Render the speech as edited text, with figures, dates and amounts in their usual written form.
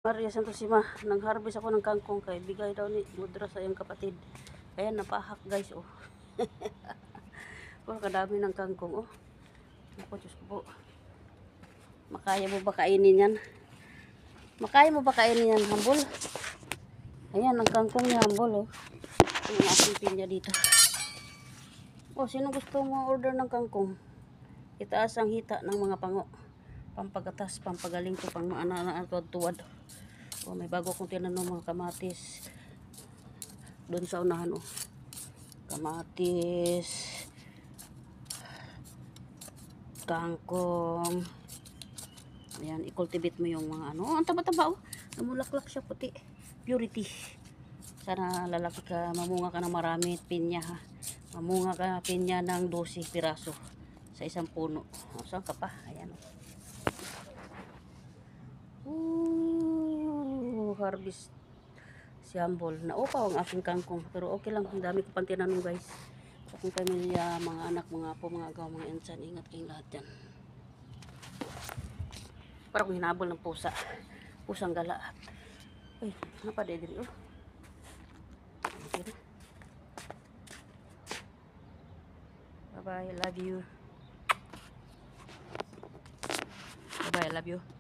Maria Santosima, nang-harvest ako ng kangkong kay bigay daw ni Mudra sa iyong kapatid. Ayan, napahak guys, oh. Oh, kadami ng kangkong, oh. Ako, Diyos ko po. Makaya mo ba kainin yan? Makaya mo ba kainin yan, Hambol? Ayan, ang kangkong ni Hambol, oh. Ang aking pinya dito. Oh, sino gusto mo order ng kangkong? Itaas ang hita ng mga pango. Pampagatas, pampagaling to, pang mga tuwad-tuwad. Oh, may bago kong tinanong mga kamatis. Doon sa unahan, oh. Kamatis. Kangkong. Ayan, i-cultivate mo yung mga ano. Oh, ang taba-taba, oh. Namulaklak siya, puti. Purity. Sana lalaki ka, mamunga ka ng marami pinya, ha. Mamunga ka pinya ng 12 piraso sa isang puno. Oh, saan ka pa? Ayan, oh. Harvest si Hambol. Naupaw ang aking kangkong, pero okay lang, ang dami ko pang tinanong guys. Sa aking pamilya, mga anak, mga apo, mga agaw, mga insan, ingat kayong lahat dyan. Parang kung hinabol ng pusa. Pusang gala. Uy, ano pa dede oh. Bye bye, I love you. Bye bye, I love you.